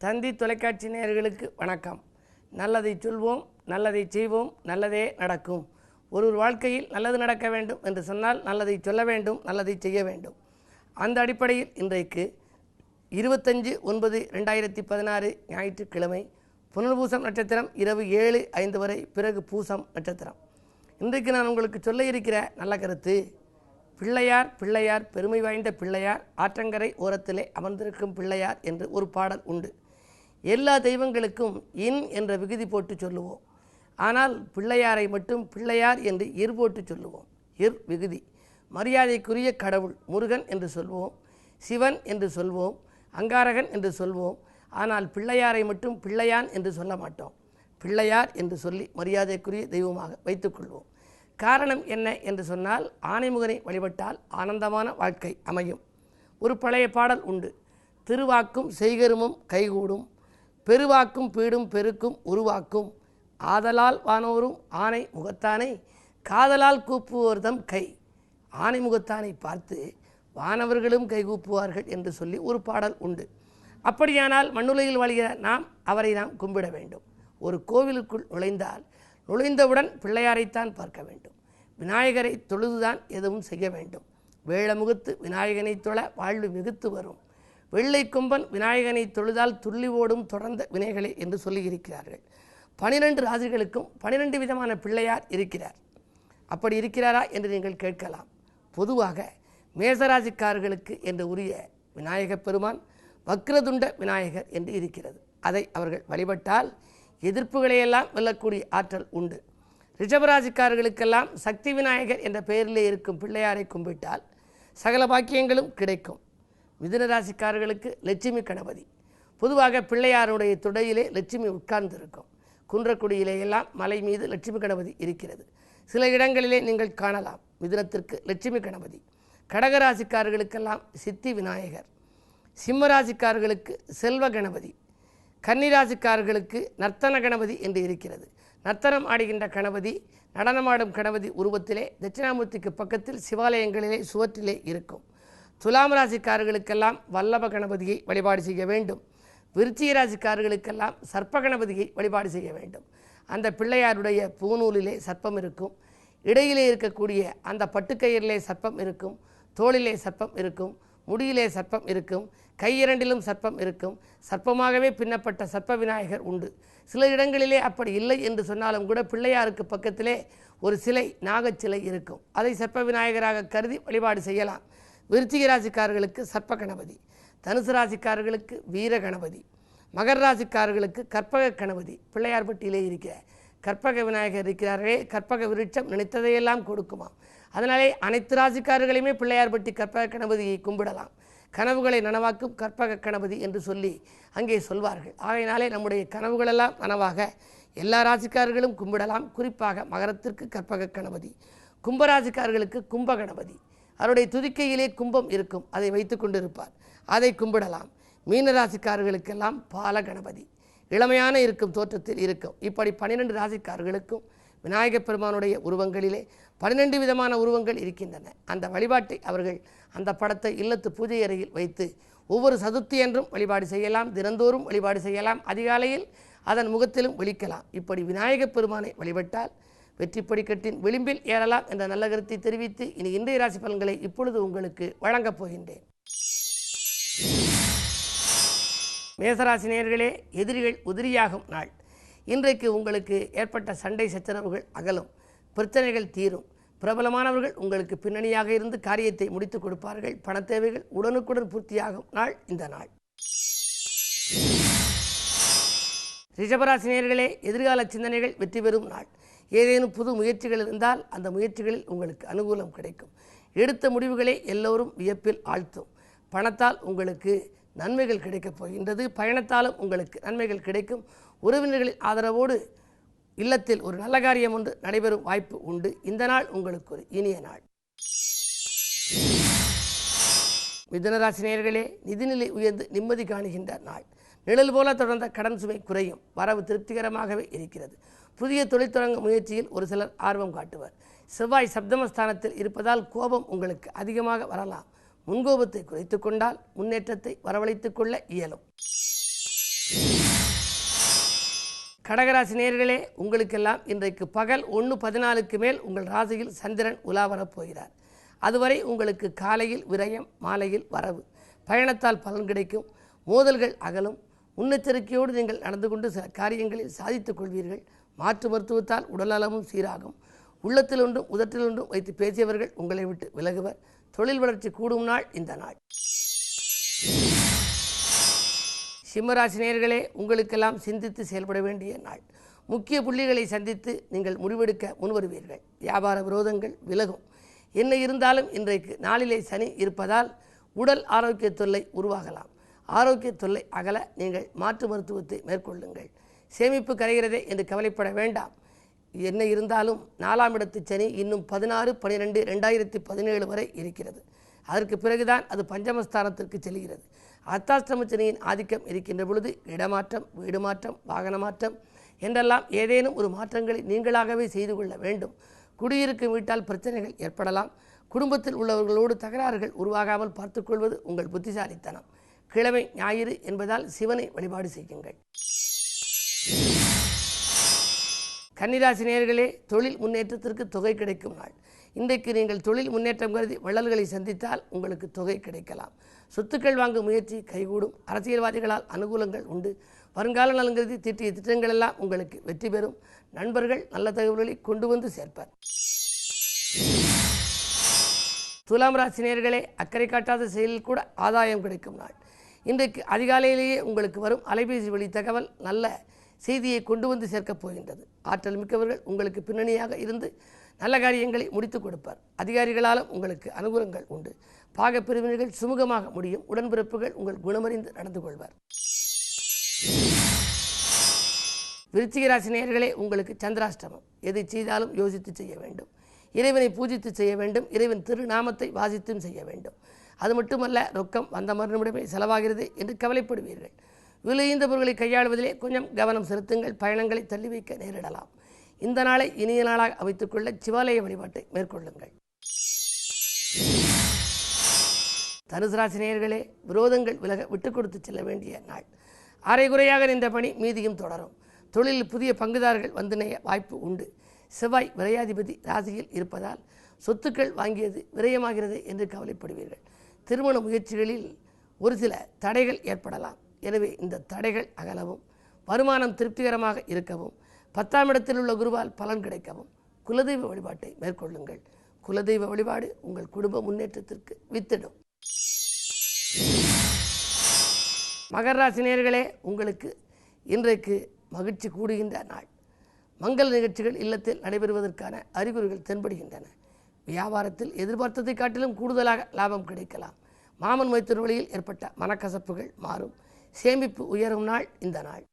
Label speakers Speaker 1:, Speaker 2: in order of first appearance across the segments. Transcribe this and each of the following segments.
Speaker 1: தந்தி தொலைக்காட்சி நேயர்களுக்கு வணக்கம். நல்லதை சொல்வோம், நல்லதை செய்வோம், நல்லதே நடக்கும். ஒரு வாழ்க்கையில் நல்லது நடக்க வேண்டும் என்று சொன்னால் நல்லதை சொல்ல வேண்டும், நல்லதை செய்ய வேண்டும். அந்த அடிப்படையில் இன்றைக்கு 25/9/2016 ஞாயிற்றுக்கிழமை புனர்பூசம் நட்சத்திரம் இரவு 7:05 வரை, பிறகு பூசம் நட்சத்திரம். இன்றைக்கு நான் உங்களுக்கு சொல்ல இருக்கிற நல்ல கருத்து, பிள்ளையார் பிள்ளையார் பெருமை வாய்ந்த பிள்ளையார், ஆற்றங்கரை ஓரத்திலே அமர்ந்திருக்கும் பிள்ளையார் என்று ஒரு பாடல் உண்டு. எல்லா தெய்வங்களுக்கும் இன் என்ற விகுதி போட்டு சொல்லுவோம். ஆனால் பிள்ளையாரை மட்டும் பிள்ளையார் என்று இர் போட்டு சொல்லுவோம். இர் விகுதி. மரியாதைக்குரிய கடவுள் முருகன் என்று சொல்வோம், சிவன் என்று சொல்வோம், அங்காரகன் என்று சொல்வோம். ஆனால் பிள்ளையாரை மட்டும் பிள்ளையான் என்று சொல்ல மாட்டோம். பிள்ளையார் என்று சொல்லி மரியாதைக்குரிய தெய்வமாக வைத்துக்கொள்வோம். காரணம் என்ன என்று சொன்னால், ஆனைமுகனை வழிபட்டால் ஆனந்தமான வாழ்க்கை அமையும். ஒரு பழைய பாடல் உண்டு. திருவாக்கும் செய்கருமும் கைகூடும், பெருவாக்கும் பீடும் பெருக்கும் உருவாக்கும், ஆதலால் வானோரும் ஆனை முகத்தானை, காதலால் கூப்புவோர்தம் கை. ஆனை முகத்தானை பார்த்து வானவர்களும் கைகூப்புவார்கள் என்று சொல்லி ஒரு பாடல் உண்டு. அப்படியானால் மண்ணுலகில் வாழ்கிற அவரை நாம் கும்பிட வேண்டும். ஒரு கோவிலுக்குள் நுழைந்தால் நுழைந்தவுடன் பிள்ளையாரைத்தான் பார்க்க வேண்டும். விநாயகரை தொழுதுதான் எதுவும் செய்ய வேண்டும். வேளமுகத்து விநாயகனை தொழ வாழ்வு மிகுத்து வரும். வெள்ளை கொம்பன் விநாயகனை தொழுதால் துள்ளி ஓடும் தொடர்ந்த வினைகளை என்று சொல்லியிருக்கிறார்கள். 12 ராசிகளுக்கும் 12 விதமான பிள்ளையார் இருக்கிறார். அப்படி இருக்கிறாரா என்று நீங்கள் கேட்கலாம். பொதுவாக மேசராசிக்காரர்களுக்கு என்று உரிய விநாயகப் பெருமான் வக்ரதுண்ட விநாயகர் என்று இருக்கிறது. அதை அவர்கள் வழிபட்டால் எதிர்ப்புகளையெல்லாம் வெல்லக்கூடிய ஆற்றல் உண்டு. ரிஷபராசிக்காரர்களுக்கெல்லாம் சக்தி விநாயகர் என்ற பெயரிலே இருக்கும் பிள்ளையாரை கும்பிட்டால் சகல பாக்கியங்களும் கிடைக்கும். மிதுன ராசிக்காரர்களுக்கு லட்சுமி கணபதி. பொதுவாக பிள்ளையாருடைய துடையிலே லட்சுமி உட்கார்ந்திருக்கும். குன்றக்குடியிலேயெல்லாம் மலை மீது லட்சுமி கணபதி இருக்கிறது. சில இடங்களிலே நீங்கள் காணலாம் மிதுனத்திற்கு லட்சுமி கணபதி. கடகராசிக்காரர்களுக்கெல்லாம் சித்தி விநாயகர். சிம்மராசிக்காரர்களுக்கு செல்வ கணபதி. கன்னிராசிக்காரர்களுக்கு நர்த்தன கணபதி என்று இருக்கிறது. நர்த்தனம் ஆடுகின்ற கணபதி, நடனமாடும் கணபதி உருவத்திலே தட்சிணாமூர்த்திக்கு பக்கத்தில் சிவாலயங்களிலே சுவற்றிலே இருக்கும். துலாம் ராசிக்காரர்களுக்கெல்லாம் வல்லப கணபதியை வழிபாடு செய்ய வேண்டும். விருச்சிக ராசிக்காரர்களுக்கெல்லாம் சர்ப்ப கணபதியை வழிபாடு செய்ய வேண்டும். அந்த பிள்ளையாருடைய பூநூலிலே சர்ப்பம் இருக்கும். இடையிலே இருக்கக்கூடிய அந்த பட்டுக்கயிறிலே சர்ப்பம் இருக்கும். தோளிலே சர்ப்பம் இருக்கும். முடியிலே சர்ப்பம் இருக்கும். கையிரண்டிலும் சர்ப்பம் இருக்கும். சர்ப்பமாகவே பின்னப்பட்ட சர்ப்ப விநாயகர் உண்டு. சில இடங்களிலே அப்படி இல்லை என்று சொன்னாலும் கூட பிள்ளையாருக்கு பக்கத்திலே ஒரு சிலை, நாகச்சிலை இருக்கும். அதை சர்ப்ப விநாயகராக கருதி வழிபாடு செய்யலாம். விருச்சிக ராசிக்காரர்களுக்கு சர்ப்ப கணபதி. தனுசு ராசிக்காரர்களுக்கு வீர கணபதி. மகர ராசிக்காரர்களுக்கு கற்பக கணபதி. பிள்ளையார் பட்டியிலே இருக்கிற கற்பக விநாயகர் இருக்கிறார்களே, கற்பக விருட்சம் நினைத்ததையெல்லாம் கொடுக்குமாம். அதனாலே அனைத்து ராசிக்காரர்களையுமே பிள்ளையார் பட்டி கற்பக கணபதியை கும்பிடலாம். கனவுகளை நனவாக்கும் கற்பக கணபதி என்று சொல்லி அங்கே சொல்வார்கள். ஆகையினாலே நம்முடைய கனவுகளெல்லாம் நனவாக எல்லா ராசிக்காரர்களும் கும்பிடலாம். குறிப்பாக மகரத்திற்கு கற்பக கணபதி. கும்பராசிக்காரர்களுக்கு கும்ப கணபதி. அவருடைய துதிக்கையிலே கும்பம் இருக்கும், அதை வைத்து கொண்டு இருப்பார், அதை கும்பிடலாம். மீனராசிக்காரர்களுக்கெல்லாம் பால கணபதி. இளமையான இருக்கும் தோற்றத்தில் இருக்கும். இப்படி 12 ராசிக்காரர்களுக்கும் விநாயகப் பெருமானுடைய உருவங்களிலே 12 விதமான உருவங்கள் இருக்கின்றன. அந்த வழிபாட்டை அவர்கள் அந்த படத்தை இல்லத்து பூஜை அறையில் வைத்து ஒவ்வொரு சதுர்த்தி என்றும் வழிபாடு செய்யலாம். தினந்தோறும் வழிபாடு செய்யலாம். அதிகாலையில் அதன் முகத்திலும் விழிக்கலாம். இப்படி விநாயகப் பெருமானை வழிபட்டால் வெற்றி படிக்கட்டின் விளிம்பில் ஏறலாம் என்ற நல்ல கருத்தை தெரிவித்து இனி இன்றைய ராசி பலன்களை இப்பொழுது உங்களுக்கு வழங்கப் போகின்றேன். மேசராசி நேயர்களே, எதிரிகள் உதிரியாகும் நாள். இன்றைக்கு உங்களுக்கு ஏற்பட்ட சண்டை சச்சரவுகள் அகலும். பிரச்சனைகள் தீரும். பிரபலமானவர்கள் உங்களுக்கு பின்னணியாக இருந்து காரியத்தை முடித்துக் கொடுப்பார்கள். பண தேவைகள் உடனுக்குடன் பூர்த்தியாகும் நாள் இந்த நாள். ரிஷபராசி நேயர்களே, எதிர்கால சிந்தனைகள் வெற்றி பெறும் நாள். ஏதேனும் புது முயற்சிகள் இருந்தால் அந்த முயற்சிகளில் உங்களுக்கு அனுகூலம் கிடைக்கும். எடுத்த முடிவுகளை எல்லோரும் வியப்பில் ஆழ்த்தும். பணத்தால் உங்களுக்கு நன்மைகள் கிடைக்கப் போகின்றது. பயணத்தாலும் உங்களுக்கு நன்மைகள் கிடைக்கும். உறவினர்களின் ஆதரவோடு இல்லத்தில் ஒரு நல்ல காரியம் ஒன்று நடைபெறும் வாய்ப்பு உண்டு. இந்த நாள் உங்களுக்கு ஒரு இனிய நாள். மிதுனராசி நேயர்களே, நிதிநிலை உயர்ந்து நிம்மதி காணுகின்ற நாள். நிழல் போல தொடர்ந்த கடன் சுமை குறையும். வரவு திருப்திகரமாகவே இருக்கிறது. புதிய தொழில் தொடங்க முயற்சியில் ஒரு சிலர் ஆர்வம் காட்டுவர். செவ்வாய் சப்தமஸ்தானத்தில் இருப்பதால் கோபம் உங்களுக்கு அதிகமாக வரலாம். முன்கோபத்தை குறைத்து கொண்டால் முன்னேற்றத்தை வரவழைத்துக் கொள்ள இயலும். கடகராசி நேயர்களே, உங்களுக்கெல்லாம் இன்றைக்கு பகல் 1:14 மேல் உங்கள் ராசியில் சந்திரன் உலா வரப்போகிறார். அதுவரை உங்களுக்கு காலையில் விரயம், மாலையில் வரவு. பயணத்தால் பலன் கிடைக்கும், மோதல்கள் அகலும். முன்னெச்சரிக்கையோடு நீங்கள் நடந்து கொண்டு சில காரியங்களில் சாதித்துக் கொள்வீர்கள். மாற்று மருத்துவத்தால் உடல்நலமும் சீராகும். உள்ளத்தில் ஒன்றும் உதட்டில் ஒன்றும் வைத்து பேசியவர்கள் உங்களை விட்டு விலகுவர். தொழில் வளர்ச்சி கூடும் நாள் இந்த நாள். சிம்மராசி நேயர்களே, உங்களுக்கெல்லாம் சிந்தித்து செயல்பட வேண்டிய நாள். முக்கிய புள்ளிகளை சந்தித்து நீங்கள் முடிவெடுக்க முன்வருவீர்கள். வியாபார விரோதங்கள் விலகும். என்ன இருந்தாலும் இன்றைக்கு நாளிலே சனி இருப்பதால் உடல் ஆரோக்கிய தொல்லை உருவாகலாம். ஆரோக்கிய தொல்லை அகல நீங்கள் மாற்று மருத்துவத்தை மேற்கொள்ளுங்கள். சேமிப்பு கரைகிறதே என்று கவலைப்பட வேண்டாம். என்ன இருந்தாலும் 4ஆம் இடத்து சனி இன்னும் 16/12/2017 வரை இருக்கிறது. அதற்கு பிறகுதான் அது பஞ்சமஸ்தானத்திற்கு செல்கிறது. அர்த்தாஷ்டம சனியின் ஆதிக்கம் இருக்கின்ற பொழுது இடமாற்றம், வீடு மாற்றம், வாகன மாற்றம் என்றெல்லாம் ஏதேனும் ஒரு மாற்றங்களை நீங்களாகவே செய்து கொள்ள வேண்டும். குடியிருக்கும் வீட்டால் பிரச்சனைகள் ஏற்படலாம். குடும்பத்தில் உள்ளவர்களோடு தகராறுகள் உருவாகாமல் பார்த்துக்கொள்வது உங்கள் புத்திசாலித்தனம். கிழமை ஞாயிறு என்பதால் சிவனை வழிபாடு செய்யுங்கள். கன்னிராசி நேயர்களே, தொழில் முன்னேற்றத்திற்கு தொகை கிடைக்கும் நாள். இன்றைக்கு நீங்கள் தொழில் முன்னேற்றம் கருதி வள்ளல்களை சந்தித்தால் உங்களுக்கு தொகை கிடைக்கலாம். சொத்துக்கள் வாங்கும் முயற்சி கைகூடும். அரசியல்வாதிகளால் அனுகூலங்கள் உண்டு. வருங்கால நலன் கருதி தீட்டிய திட்டங்கள் எல்லாம் உங்களுக்கு வெற்றி பெறும். நண்பர்கள் நல்ல தகவல்களை கொண்டு வந்து சேர்ப்பர். துலாம் ராசி நேயர்களே, அக்கறை காட்டாத செயலில் கூட ஆதாயம் கிடைக்கும் நாள். இன்றைக்கு அதிகாலையிலேயே உங்களுக்கு வரும் அலைபேசி வழி தகவல் நல்ல செய்தியை கொண்டு வந்து சேர்க்கப் போகின்றது. ஆற்றல் மிக்கவர்கள் உங்களுக்கு பின்னணியாக இருந்து நல்ல காரியங்களை முடித்துக் கொடுப்பார். அதிகாரிகளாலும் உங்களுக்கு அனுகூலங்கள் உண்டு. பாகப்பிரிவினர்கள் சுமூகமாக முடியும். உடன்பிறப்புகள் உங்கள் குணமறிந்து நடந்து கொள்வார். விருச்சிக ராசி நேயர்களே, உங்களுக்கு சந்திராஷ்டமம். எதை செய்தாலும் யோசித்து செய்ய வேண்டும். இறைவனை பூஜித்து செய்ய வேண்டும். இறைவன் திருநாமத்தை வாசித்தும் செய்ய வேண்டும். அது மட்டுமல்ல, ரொக்கம் வந்த மறுநிமிடமே செலவாகிறது என்று கவலைப்படுவீர்கள். விலையுந்த பொருட்களை கையாளுவதிலே கொஞ்சம் கவனம் செலுத்துங்கள். பயணங்களை தள்ளி வைக்க நேரிடலாம். இந்த நாளை இனிய நாளாக அமைத்துக்கொள்ள சிவாலய வழிபாட்டை மேற்கொள்ளுங்கள். தனுசு ராசி நேயர்களே, விரோதங்கள் விலக விட்டுக் கொடுத்து செல்ல வேண்டிய நாள். அரைகுறையாக நின்ற பணி மீதியும் தொடரும். தொழிலில் புதிய பங்குதாரர்கள் வந்து இணைய வாய்ப்பு உண்டு. செவ்வாய் விரையாதிபதி ராசியில் இருப்பதால் சொத்துக்கள் வாங்கியது விரயமாகிறது என்று கவலைப்படுவீர்கள். திருமண முயற்சிகளில் ஒரு சில தடைகள் ஏற்படலாம். எனவே இந்த தடைகள் அகலவும், வருமானம் திருப்திகரமாக இருக்கவும், 10ஆம் இடத்தில் உள்ள குருவால் பலன் கிடைக்கவும் குலதெய்வ வழிபாட்டை மேற்கொள்ளுங்கள். குலதெய்வ வழிபாடு உங்கள் குடும்ப முன்னேற்றத்திற்கு வித்திடும். மகர ராசி நேயர்களே, உங்களுக்கு இன்றைக்கு மகிழ்ச்சி கூடுகின்ற நாள். மங்கள நிகழ்ச்சிகள் இல்லத்தில் நடைபெறுவதற்கான அறிகுறிகள் தென்படுகின்றன. வியாபாரத்தில் எதிர்பார்த்ததை காட்டிலும் கூடுதலாக லாபம் கிடைக்கலாம். மாமன் மைத்திர வழியில் ஏற்பட்ட மனக்கசப்புகள் மாறும். சேமிப்பு உயரும் நாள் இந்த நாள்.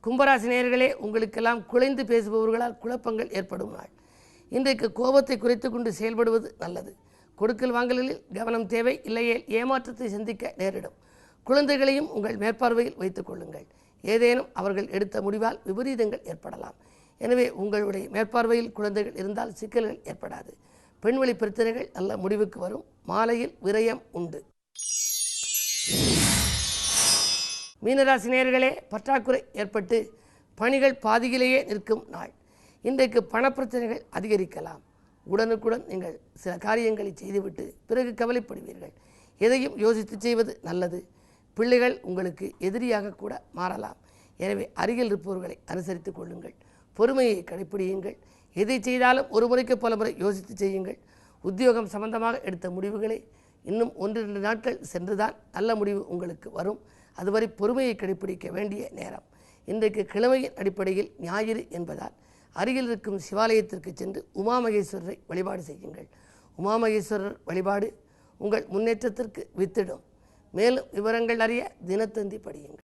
Speaker 1: கும்பராசி நேயர்களே, உங்களுக்கெல்லாம் குலைந்து பேசுபவர்களால் குழப்பங்கள் ஏற்படும் நாள். இன்றைக்கு கோபத்தை குறைத்து கொண்டு செயல்படுவது நல்லது. கொடுக்கல் வாங்கலில் கவனம் தேவை. இல்லையே ஏமாற்றத்தை சந்திக்க நேரிடும். குழந்தைகளையும் உங்கள் மேற்பார்வையில் வைத்துக் கொள்ளுங்கள். ஏதேனும் அவர்கள் எடுத்த முடிவால் விபரீதங்கள் ஏற்படலாம். எனவே உங்களுடைய மேற்பார்வையில் குழந்தைகள் இருந்தால் சிக்கல்கள் ஏற்படாது. பெண்வழி பிரச்சனைகள் நல்ல முடிவுக்கு வரும். மாலையில் விரயம் உண்டு. மீனராசி நேயர்களே, பற்றாக்குறை ஏற்பட்டு பணிகள் பாதியிலேயே நிற்கும் நாள். இன்றைக்கு பணப்பிரச்சனைகள் அதிகரிக்கலாம். உடனுக்குடன் நீங்கள் சில காரியங்களை செய்துவிட்டு பிறகு கவலைப்படுவீர்கள். எதையும் யோசித்து செய்வது நல்லது. பிள்ளைகள் உங்களுக்கு எதிரியாக கூட மாறலாம். எனவே அருகில் இருப்பவர்களை அனுசரித்து கொள்ளுங்கள். பொறுமையை கடைப்பிடியுங்கள். எதை செய்தாலும் ஒரு முறைக்கு பல முறை யோசித்து செய்யுங்கள். உத்தியோகம் சம்பந்தமாக எடுத்த முடிவுகளை இன்னும் 1-2 நாட்கள் சென்றுதான் நல்ல முடிவு உங்களுக்கு வரும். அதுவரை பொறுமையை கடைப்பிடிக்க வேண்டிய நேரம். இன்றைக்கு கிழமையின் அடிப்படையில் ஞாயிறு என்பதால் அருகில் இருக்கும் சிவாலயத்திற்கு சென்று உமாமகேஸ்வரரை வழிபாடு செய்யுங்கள். உமாமகேஸ்வரர் வழிபாடு உங்கள் முன்னேற்றத்திற்கு வித்திடும். மேலும் விவரங்கள் அறிய தினத்தந்தி படியுங்கள்.